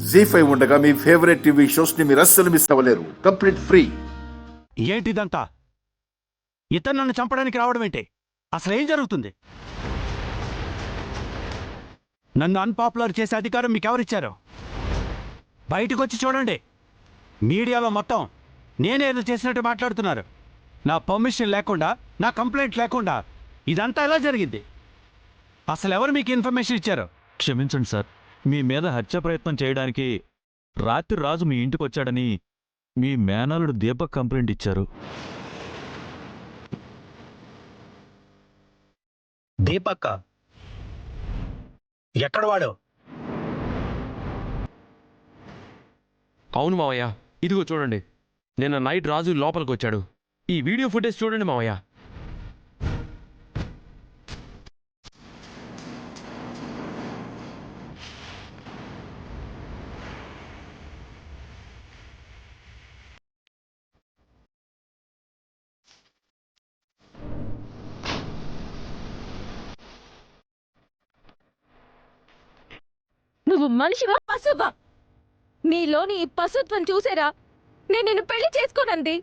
జీ5 ఉండగా మీ favourite TV shows ని మీరు అస్సలు మిస్ అవ్వలేరు. Complete free. ఏంటిదంతా? ఇతను నన్ను చంపడానికి రావడం ఏంటి? అసలు ఏం జరుగుతుంది? నన్ను అన్పాపులర్ చేసే అధికారం మీకెవరిచ్చారు? బయటకు వచ్చి చూడండి. మీడియాలో మొత్తం నేనేదో చేసినట్టు మాట్లాడుతున్నారు. నా పర్మిషన్ లేకుండా, నా కంప్లైంట్ లేకుండా ఇదంతా ఎలా జరిగింది? అసలు ఎవరు మీకు ఇన్ఫర్మేషన్ ఇచ్చారు? క్షమించండి సార్, మీ మీద హత్య ప్రయత్నం చేయడానికి రాత్రి రాజు మీ ఇంటికి వచ్చాడని మీ మేనల్లుడు దీపక్ కంప్లైంట్ ఇచ్చారు. దీపక్ ఎక్కడ వాడు? అవును మావయ్య, ఇదిగో చూడండి. నిన్న నైట్ రాజు లోపలికి వచ్చాడు. ఈ వీడియో ఫుటేజ్ చూడండి మావయ్య. నువ్వు మనిషివా పశువా? నీలోని ఈ పశుత్వం చూసేరా నేను నిన్ను పెళ్లి చేసుకోనంది.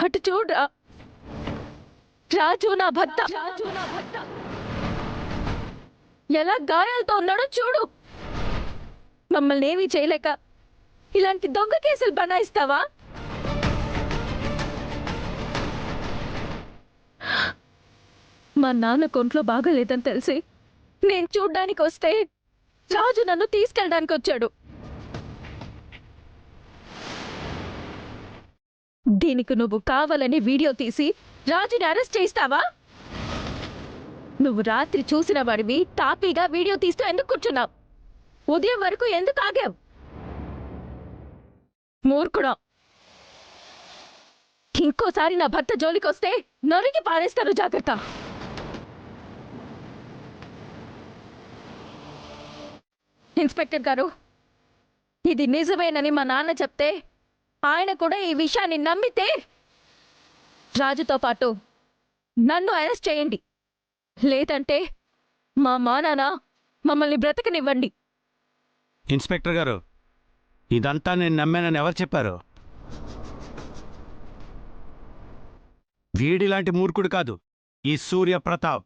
అటు చూడరా, రాజు నా భర్త ఎలా గాయాలతో ఉన్నాడో చూడు. మమ్మల్ని ఏమీ చేయలేక ఇలాంటి దొంగ కేసులు బనాయిస్తావా? మా నాన్న కొంట్లో బాగాలేదని తెలిసి నేను చూడ్డానికి వస్తే రాజు నన్ను తీసుకెళ్ళడానికి వచ్చాడు. దీనికి నువ్వు కావాలని వీడియో తీసి రాజుని అరెస్ట్ చేస్తావా? నువ్వు రాత్రి చూసిన వాడివి తాపీగా వీడియో తీస్తూ ఎందుకు కూర్చున్నావు? ఉదయం వరకు ఎందుకు ఆగావు? మూర్ఖుడా, ఇంకోసారి నా భర్త జోలికొస్తే నరికి పారేస్తాను, జాగ్రత్త. ఇన్స్పెక్టర్ గారు, ఇది నిజమేనని మా నాన్న చెప్తే ఆయన కూడా ఈ విషయాన్ని నమ్మితే రాజుతో పాటు నన్ను అరెస్ట్ చేయండి. లేదంటే మా నాన్న మమ్మల్ని బ్రతకనివ్వండి. ఇన్స్పెక్టర్ గారు, ఇదంతా నేను నమ్మానని ఎవరు చెప్పారు? వీడిలాంటి మూర్ఖుడు కాదు ఈ సూర్యప్రతాప్.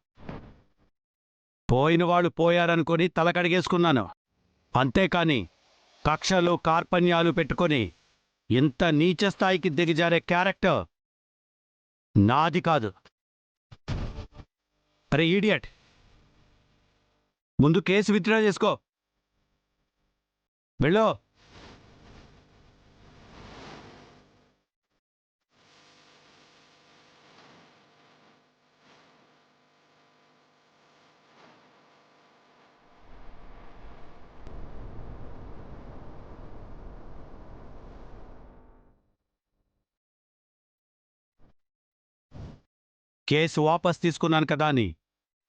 పోయిన వాళ్ళు పోయారనుకొని తలకడిగేసుకున్నాను. అంతేకాని కక్షలు కార్పణ్యాలు పెట్టుకొని ఇంత నీచ స్థాయికి దిగజారే క్యారెక్టర్ నాది కాదు. అరే ఈడియట్, ముందు కేసు విత్డ్రా చేసుకో. వెళ్ళు. కేసు వాపస్ తీసుకున్నాను కదా అని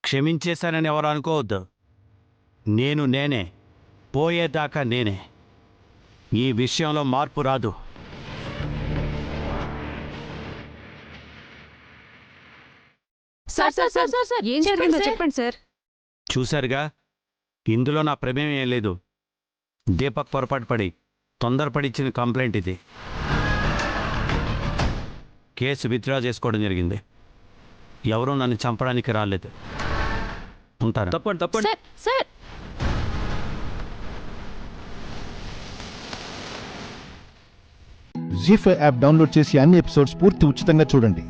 క్షమించేశానని ఎవరు అనుకోవద్దు. నేనే, పోయేదాకా నేనే. ఈ విషయంలో మార్పు రాదు. ఏం జరిగిందో చెప్పండి సార్. చూశారుగా, ఇందులో నా ప్రమేయం ఏం లేదు. దీపక్ పొరపాటు పడి తొందరపడి ఇచ్చిన కంప్లైంట్ ఇది. కేసు విత్డ్రా చేసుకోవడం జరిగింది. ఎవరూ నన్ను చంపడానికి రాలేదు. ఉంటాను. తప్పండి. సార్, జీ5 యాప్ డౌన్లోడ్ చేసి అన్ని ఎపిసోడ్స్ పూర్తి ఉచితంగా చూడండి.